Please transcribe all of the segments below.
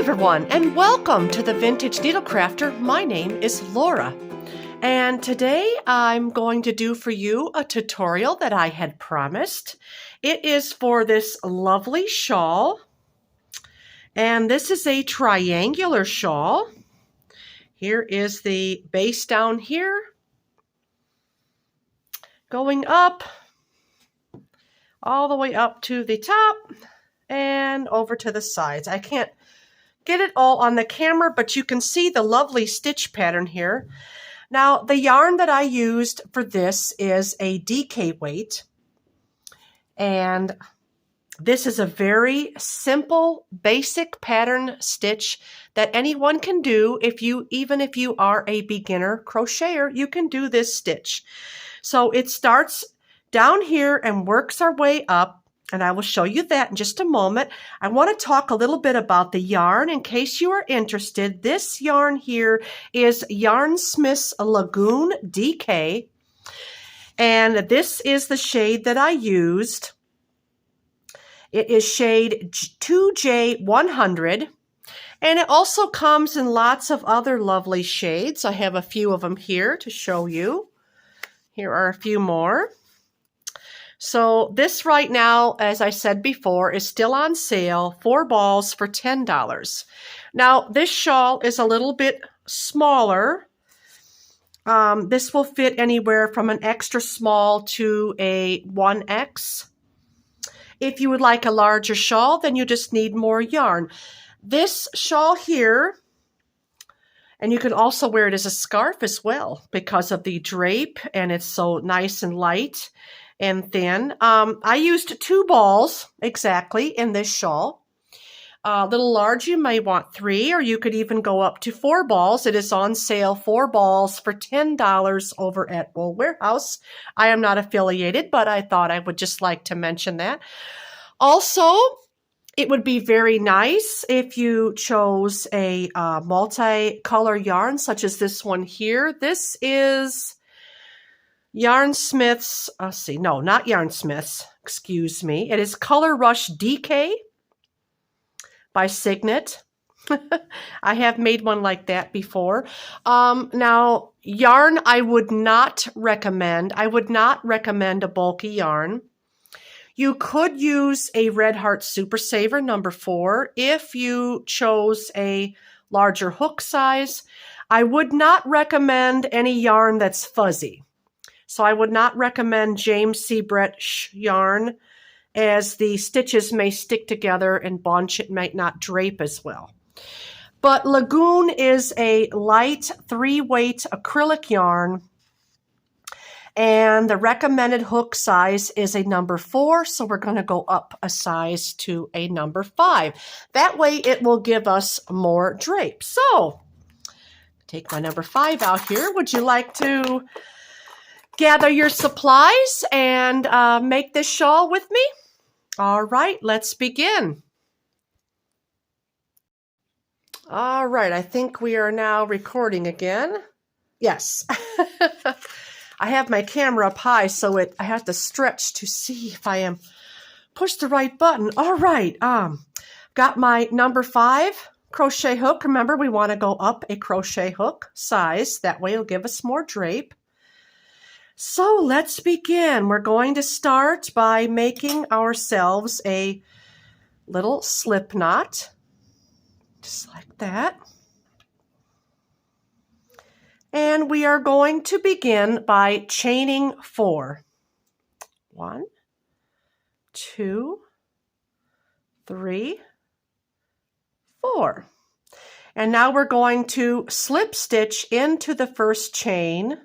everyone, and welcome to the Vintage Needle Crafter. My name is Laura, and today I'm going to do for you a tutorial that I had promised. It is for this lovely shawl, and this is a triangular shawl. Here is the base down here, going up, all the way up to the top, and over to the sides. I can't get it all on the camera, but you can see the lovely stitch pattern here. Now, the yarn that I used for this is a DK weight, and this is a very simple, basic pattern stitch that anyone can do. Even if you are a beginner crocheter, you can do this stitch. So it starts down here and works our way up, and I will show you that in just a moment. I want to talk a little bit about the yarn in case you are interested. This yarn here is Yarnsmith's Lagoon DK, and this is the shade that I used. It is shade 2J100, and it also comes in lots of other lovely shades. I have a few of them here to show you. Here are a few more. So this right now, as I said before, is still on sale, 4 balls for $10. Now, this shawl is a little bit smaller. This will fit anywhere from an extra small to a 1X. If you would like a larger shawl, then you just need more yarn. This shawl here, and you can also wear it as a scarf as well because of the drape, and it's so nice and light and thin. I used 2 balls exactly in this shawl. A little large, you may want 3, or you could even go up to 4 balls. It is on sale, 4 balls for $10 over at Wool Warehouse. I am not affiliated, but I thought I would just like to mention that. Also, it would be very nice if you chose a multicolor yarn, such as this one here. This is Yarnsmith's, not Yarnsmith's, excuse me. It is Color Rush DK by Signet. I have made one like that before. Now, yarn I would not recommend. I would not recommend a bulky yarn. You could use a Red Heart Super Saver number 4 if you chose a larger hook size. I would not recommend any yarn that's fuzzy. So I would not recommend James C. Brett yarn, as the stitches may stick together and bunch. It might not drape as well. But Lagoon is a light 3-weight acrylic yarn, and the recommended hook size is a number 4, so we're going to go up a size to a number 5. That way it will give us more drape. So, take my number 5 out here. Would you like to gather your supplies and make this shawl with me? All right, let's begin. All right, I think we are now recording again. Yes. I have my camera up high, so I have to stretch to see if I am push the right button. All right, got my number 5 crochet hook. Remember, we want to go up a crochet hook size. That way it'll give us more drape. So let's begin. We're going to start by making ourselves a little slip knot, just like that. And we are going to begin by chaining 4. 1, 2, 3, 4. And now we're going to slip stitch into the first chain,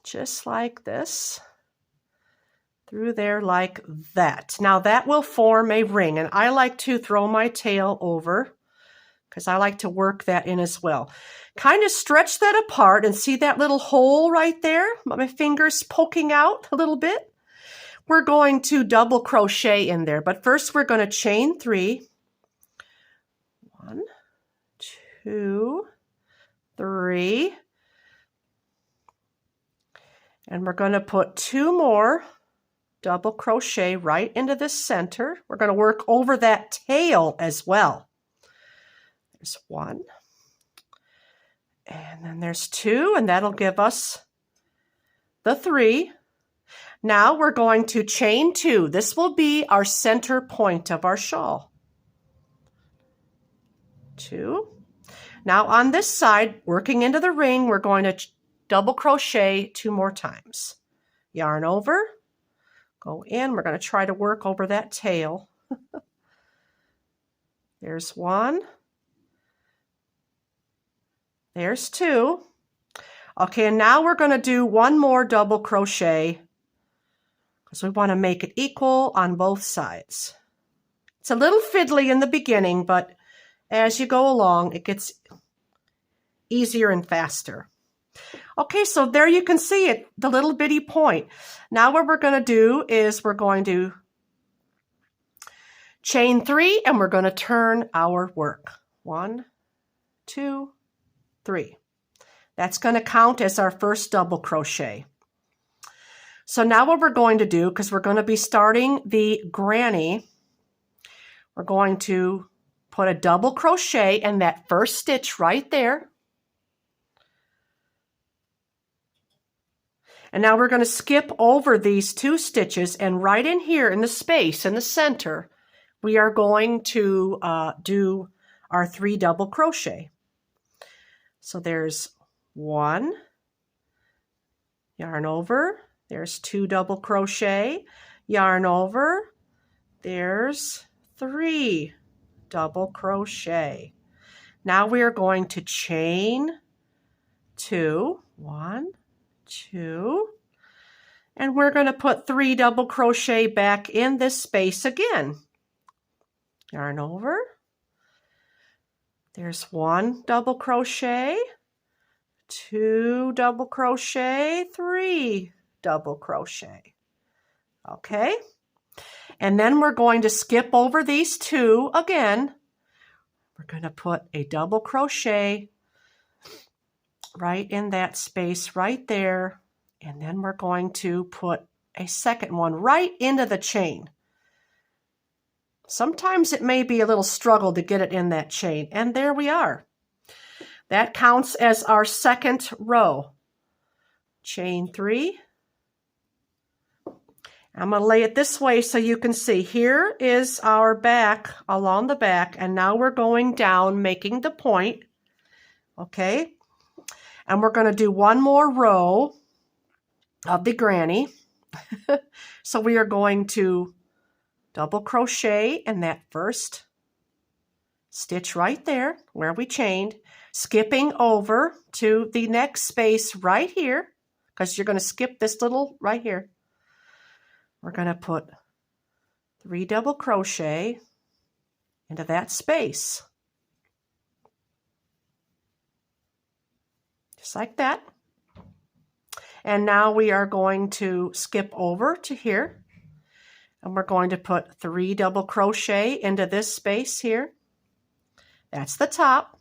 just like this, through there like that. Now that will form a ring, and I like to throw my tail over because I like to work that in as well. Kind of stretch that apart and see that little hole right there? My fingers poking out a little bit. We're going to double crochet in there, but first we're going to chain 3. 1, 2, 3. And we're going to put 2 more double crochet right into the center. We're going to work over that tail as well. There's 1, and then there's 2, and that'll give us the 3. Now we're going to chain 2. This will be our center point of our shawl. 2. Now on this side, working into the ring, we're going to double crochet 2 more times. Yarn over, go in. We're going to try to work over that tail. There's 1. There's 2. Okay, and now we're going to do 1 more double crochet because we want to make it equal on both sides. It's a little fiddly in the beginning, but as you go along, it gets easier and faster. Okay, so there you can see it, the little bitty point. Now what we're going to do is we're going to chain 3 and we're going to turn our work. 1, 2, 3. That's going to count as our first double crochet. So now what we're going to do, because we're going to be starting the granny, we're going to put a double crochet in that first stitch right there. And now we're going to skip over these 2 stitches, and right in here in the space in the center, we are going to do our 3 double crochet. So there's 1, yarn over, there's 2 double crochet, yarn over, there's 3 double crochet. Now we are going to chain 2, 1, 2, and we're going to put 3 double crochet back in this space again. Yarn over, there's 1 double crochet, 2 double crochet, 3 double crochet. Okay, and then we're going to skip over these 2 again. We're going to put a double crochet right in that space right there, and then we're going to put a second one right into the chain. Sometimes it may be a little struggle to get it in that chain, and there we are. That counts as our second row. Chain 3. I'm going to lay it this way so you can see. Here is our back along the back, and now we're going down making the point. Okay, and we're going to do 1 more row of the granny. So we are going to double crochet in that first stitch right there where we chained, skipping over to the next space right here, because you're going to skip this little right here. We're going to put 3 double crochet into that space. Just like that. And now we are going to skip over to here, and we're going to put 3 double crochet into this space here. That's the top.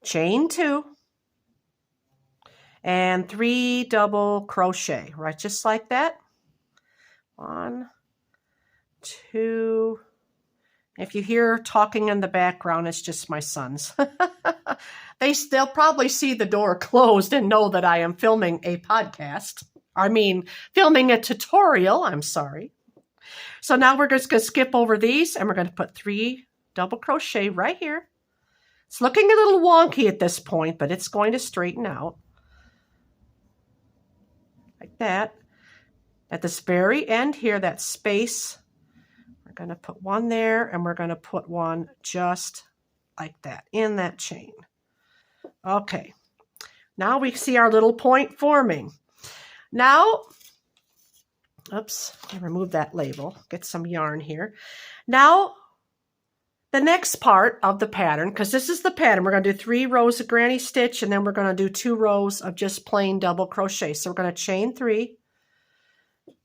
Chain 2. And 3 double crochet, right, just like that. 1, 2. If you hear talking in the background, it's just my sons. They'll probably see the door closed and know that I am filming a podcast. Filming a tutorial, I'm sorry. So now we're just going to skip over these, and we're going to put 3 double crochet right here. It's looking a little wonky at this point, but it's going to straighten out. Like that. At this very end here, that space, we're going to put 1 there, and we're going to put 1 just like that in that chain. Okay, now we see our little point forming. Now, oops, I removed that label, get some yarn here. Now, the next part of the pattern, because this is the pattern, we're going to do 3 rows of granny stitch, and then we're going to do 2 rows of just plain double crochet. So we're going to chain 3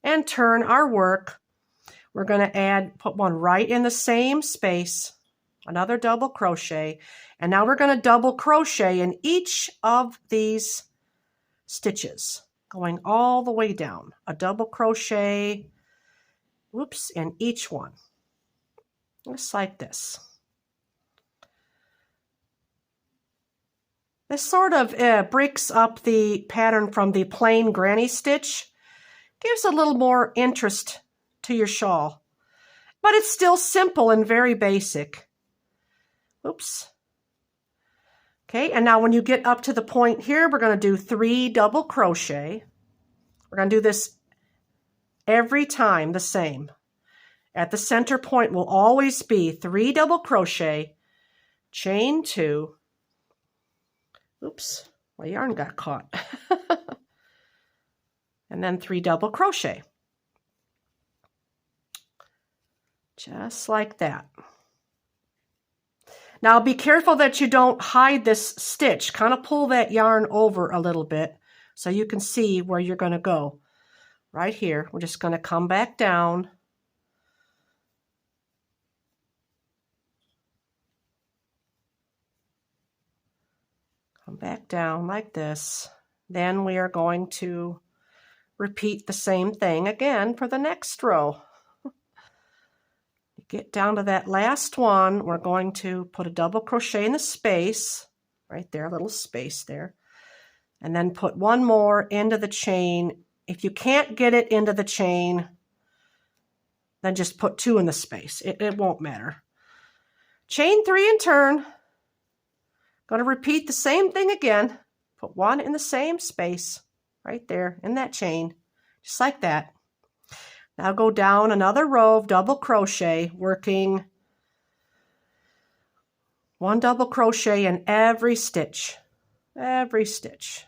and turn our work. We're going to put 1 right in the same space, another double crochet, and now we're going to double crochet in each of these stitches going all the way down. A double crochet, whoops, in each one. Just like this. This sort of breaks up the pattern from the plain granny stitch. Gives a little more interest to your shawl. But it's still simple and very basic. Oops. Okay, and now when you get up to the point here, we're going to do 3 double crochet. We're going to do this every time the same. At the center point will always be 3 double crochet, chain 2. Oops, my yarn got caught. And then 3 double crochet. Just like that. Now be careful that you don't hide this stitch. Kind of pull that yarn over a little bit so you can see where you're going to go. Right here, we're just going to come back down. Come back down like this. Then we are going to repeat the same thing again for the next row. Get down to that last one, we're going to put a double crochet in the space, right there, a little space there, and then put one more into the chain. If you can't get it into the chain, then just put 2 in the space. It won't matter. Chain 3 and turn. Going to repeat the same thing again. Put 1 in the same space, right there in that chain, just like that. Now go down another row of double crochet, working 1 double crochet in every stitch. Every stitch.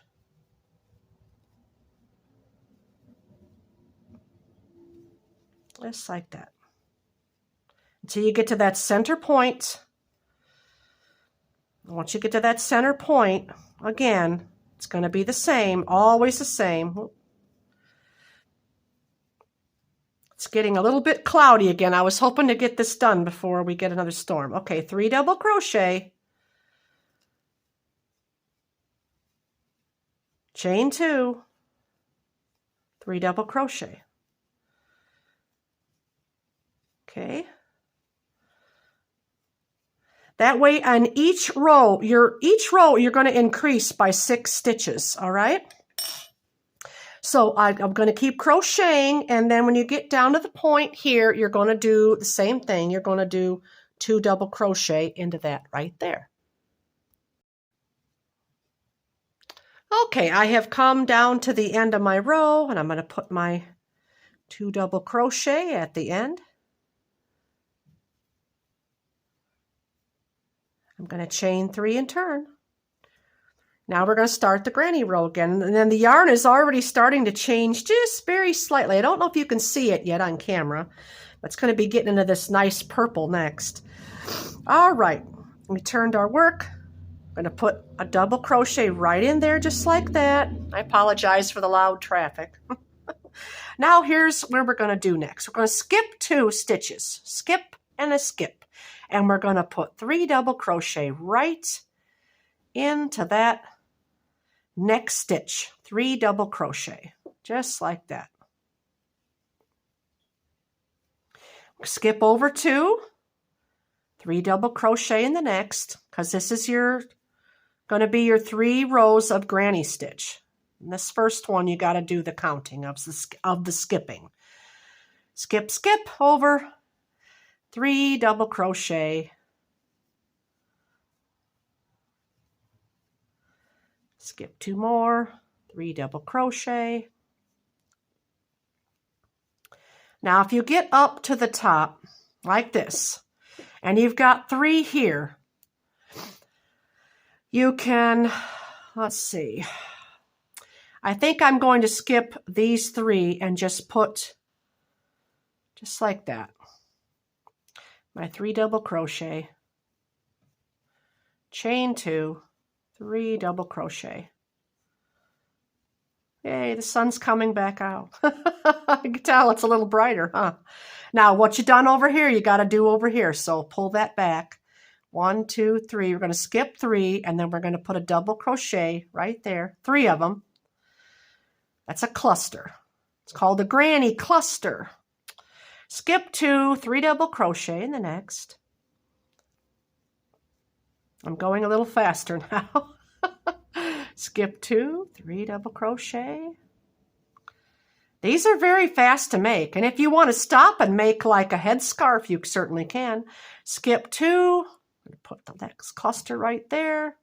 Just like that. Until you get to that center point. Once you get to that center point, again, it's going to be the same, always the same. It's getting a little bit cloudy again. I was hoping to get this done before we get another storm. Okay, 3 double crochet. Chain 2. 3 double crochet. Okay. That way on each row you're going to increase by 6 stitches, all right? So I'm going to keep crocheting, and then when you get down to the point here, you're going to do the same thing. You're going to do 2 double crochet into that right there. Okay, I have come down to the end of my row, and I'm going to put my 2 double crochet at the end. I'm going to chain 3 and turn. Now we're going to start the granny row again, and then the yarn is already starting to change just very slightly. I don't know if you can see it yet on camera, but it's going to be getting into this nice purple next. All right, we turned our work. I'm going to put a double crochet right in there just like that. I apologize for the loud traffic. Now here's where we're going to do next. We're going to skip 2 stitches, skip and a skip, and we're going to put 3 double crochet right into that next stitch, 3 double crochet, just like that. Skip over 2, 3 double crochet in the next, because this is going to be your 3 rows of granny stitch. In this first one, you got to do the counting of the skipping. Skip, skip over, 3 double crochet. Skip 2 more, 3 double crochet. Now if you get up to the top like this, and you've got 3 here, you can, let's see, I think I'm going to skip these 3 and just put, just like that, my 3 double crochet, chain 2, 3 double crochet. Yay, the sun's coming back out. I can tell it's a little brighter, huh? Now, what you done over here, you got to do over here. So pull that back. 1, 2, 3. We're going to skip 3, and then we're going to put a double crochet right there. 3 of them. That's a cluster. It's called a granny cluster. Skip 2, 3 double crochet in the next. I'm going a little faster now. Skip 2, 3 double crochet. These are very fast to make, and if you want to stop and make like a headscarf, you certainly can. Skip 2, put the next cluster right there.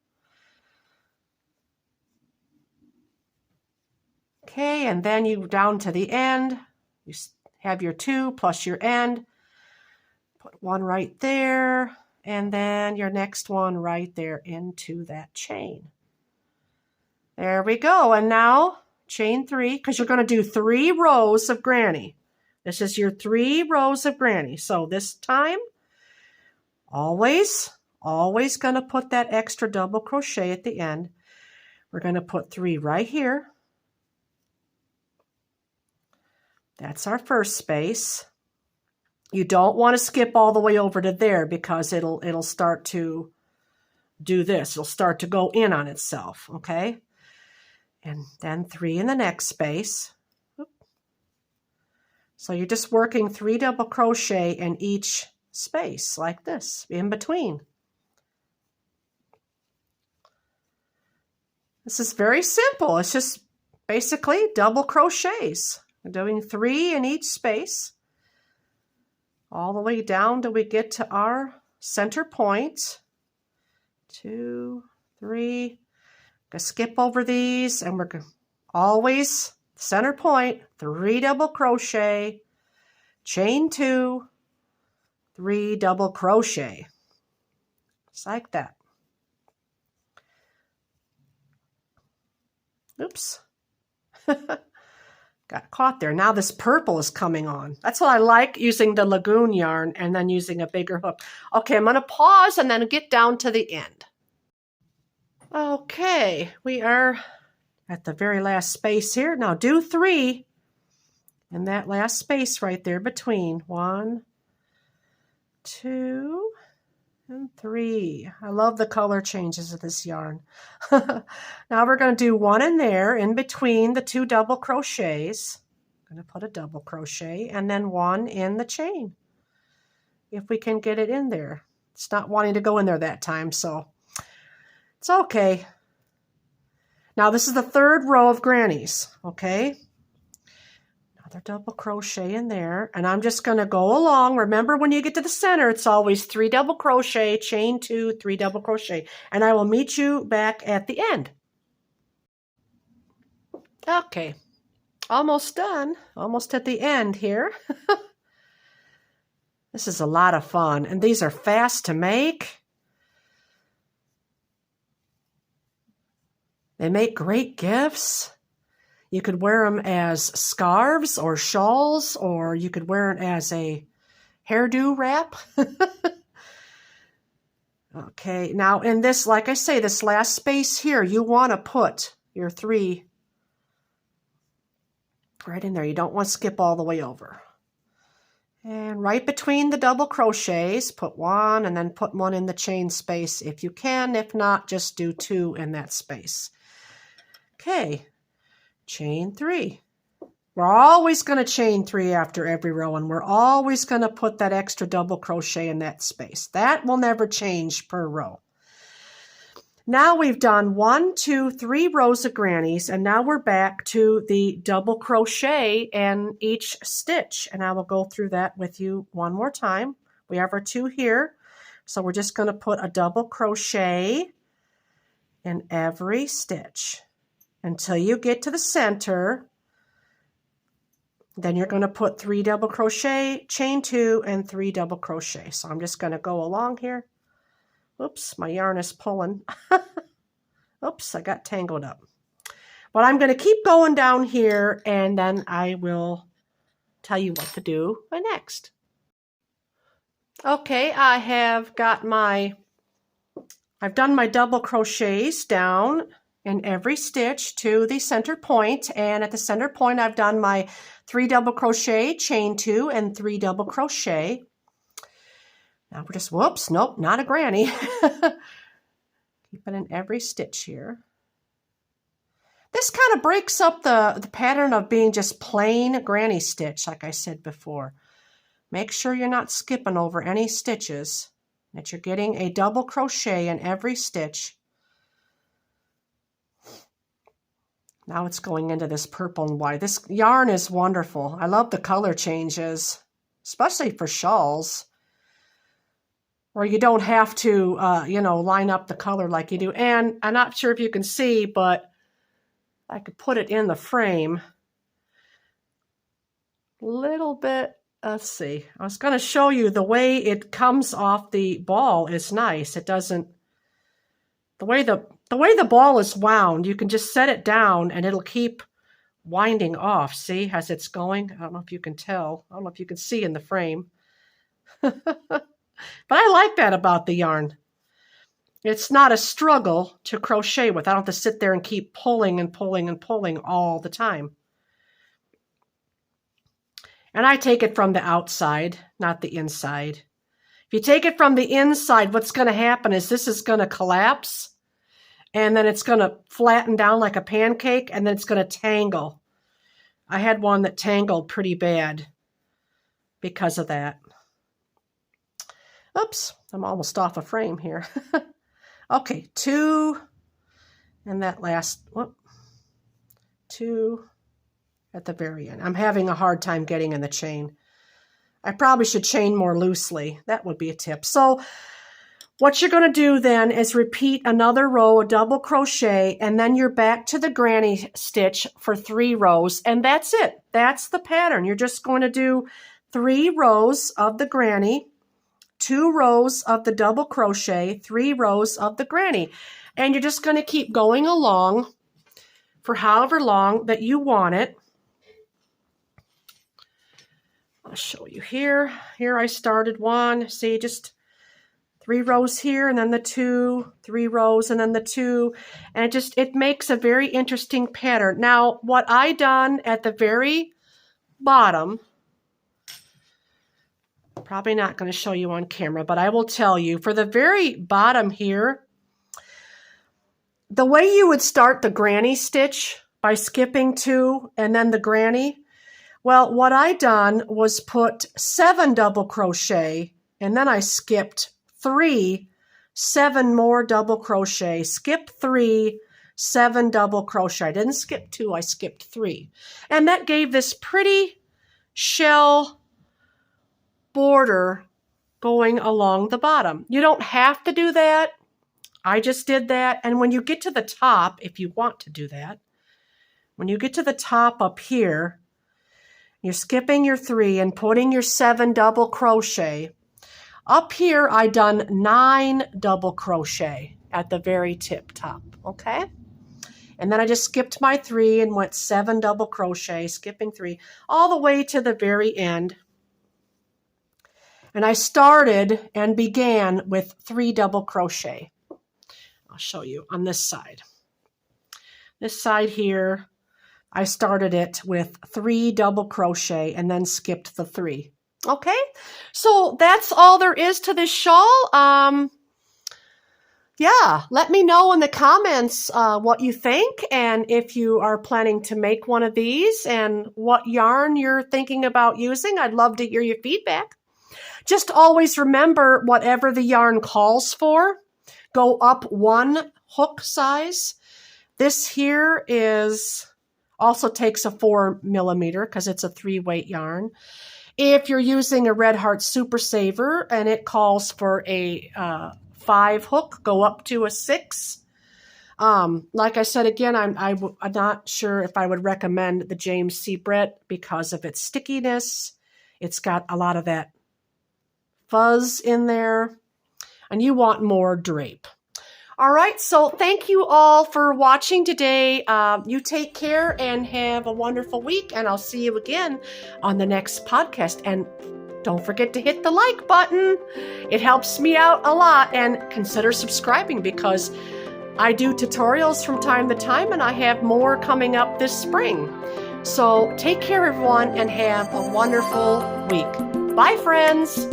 Okay, and then you down to the end. You have your 2 plus your end. Put one right there, and then your next one right there into that chain. There we go, and now chain 3, because you're going to do 3 rows of granny. This is your 3 rows of granny. So this time, always going to put that extra double crochet at the end. We're going to put 3 right here. That's our first space. You don't want to skip all the way over to there because it'll start to do this. It'll start to go in on itself, okay? And then 3 in the next space. So you're just working 3 double crochet in each space like this, in between. This is very simple. It's just basically double crochets. We're doing 3 in each space, all the way down till we get to our center point. 2, 3. I'm going to skip over these, and we're going to always center point, 3 double crochet, chain 2, 3 double crochet. Just like that. Oops. Got caught there. Now this purple is coming on. That's what I like, using the Lagoon yarn and then using a bigger hook. Okay, I'm going to pause and then get down to the end. Okay, we are at the very last space here. Now do 3 in that last space right there between. 1, 2, and 3. I love the color changes of this yarn. Now we're going to do 1 in there in between the 2 double crochets. I'm going to put a double crochet and then 1 in the chain. If we can get it in there. It's not wanting to go in there that time, so it's okay. Now this is the 3rd row of grannies, okay? Another double crochet in there, and I'm just going to go along. Remember, when you get to the center, it's always 3 double crochet, chain 2, 3 double crochet, and I will meet you back at the end. Okay, almost done, almost at the end here. This is a lot of fun, and these are fast to make. They make great gifts. You could wear them as scarves or shawls, or you could wear it as a hairdo wrap. Okay, now in this, like I say, this last space here, you want to put your 3 right in there. You don't want to skip all the way over. And right between the double crochets, put 1 and then put 1 in the chain space if you can. If not, just do 2 in that space. Okay. Chain 3. We're always going to chain 3 after every row, and we're always going to put that extra double crochet in that space. That will never change per row. Now we've done 1, 2, 3 rows of grannies, and now we're back to the double crochet in each stitch, and I will go through that with you one more time. We have our 2 here, so we're just going to put a double crochet in every stitch until you get to the center. Then you're going to put 3 double crochet, chain 2, and 3 double crochet. So I'm just going to go along here. Oops, my yarn is pulling. Oops, I got tangled up. But I'm going to keep going down here, and then I will tell you what to do next. Okay, I've done my double crochets down in every stitch to the center point, and at the center point I've done my 3 double crochet, chain 2, and 3 double crochet. Now we're just, whoops, nope, not a granny. Keep it in every stitch here. This kind of breaks up the pattern of being just plain granny stitch, like I said before. Make sure you're not skipping over any stitches, that you're getting a double crochet in every stitch. Now it's going into this purple and white. This yarn is wonderful. I love the color changes, especially for shawls, where you don't have to, line up the color like you do. And I'm not sure if you can see, but I could put it in the frame. Little bit, let's see. I was going to show you the way it comes off the ball is nice. It doesn't, the way the ball is wound, you can just set it down and it'll keep winding off. See, as it's going? I don't know if you can tell. I don't know if you can see in the frame. But I like that about the yarn. It's not a struggle to crochet with. I don't have to sit there and keep pulling and pulling and pulling all the time. And I take it from the outside, not the inside. If you take it from the inside, what's going to happen is this is going to collapse, and then it's going to flatten down like a pancake, and then it's going to tangle. I had one that tangled pretty bad because of that. Oops, I'm almost off a frame here. Okay, 2, and that last, 2 at the very end. I'm having a hard time getting in the chain. I probably should chain more loosely. That would be a tip. So what you're going to do then is repeat another row of double crochet, and then you're back to the granny stitch for 3 rows, and that's it. That's the pattern. You're just going to do 3 rows of the granny, 2 rows of the double crochet, 3 rows of the granny. And you're just going to keep going along for however long that you want it. I'll show you here. Here I started 1. See, just 3 rows here, and then the 2, 3 rows, and then the 2. And it makes a very interesting pattern. Now, what I done at the very bottom, probably not going to show you on camera, but I will tell you, for the very bottom here, the way you would start the granny stitch by skipping 2 and then the granny, well, what I done was put 7 double crochet, and then I skipped 3, 7 more double crochet, skip 3, 7 double crochet. I didn't skip 2, I skipped 3. And that gave this pretty shell border going along the bottom. You don't have to do that. I just did that. And when you get to the top, if you want to do that, when you get to the top up here, you're skipping your 3 and putting your 7 double crochet. Up here, I done 9 double crochet at the very tip top, okay? And then I just skipped my 3 and went 7 double crochet, skipping 3, all the way to the very end. And I started and began with 3 double crochet. I'll show you on this side. This side here, I started it with 3 double crochet and then skipped the 3. Okay, so that's all there is to this shawl. Yeah, let me know in the comments what you think, and if you are planning to make one of these and what yarn you're thinking about using. I'd love to hear your feedback. Just always remember, whatever the yarn calls for, go up 1 hook size. This here also takes a 4 millimeter because it's a 3-weight yarn. If you're using a Red Heart Super Saver and it calls for a 5 hook, go up to a 6. Like I said, again, I'm not sure if I would recommend the James C. Brett because of its stickiness. It's got a lot of that fuzz in there, and you want more drape. All right, so thank you all for watching today. You take care and have a wonderful week, and I'll see you again on the next podcast. And don't forget to hit the like button. It helps me out a lot, and consider subscribing because I do tutorials from time to time, and I have more coming up this spring. So take care, everyone, and have a wonderful week. Bye, friends.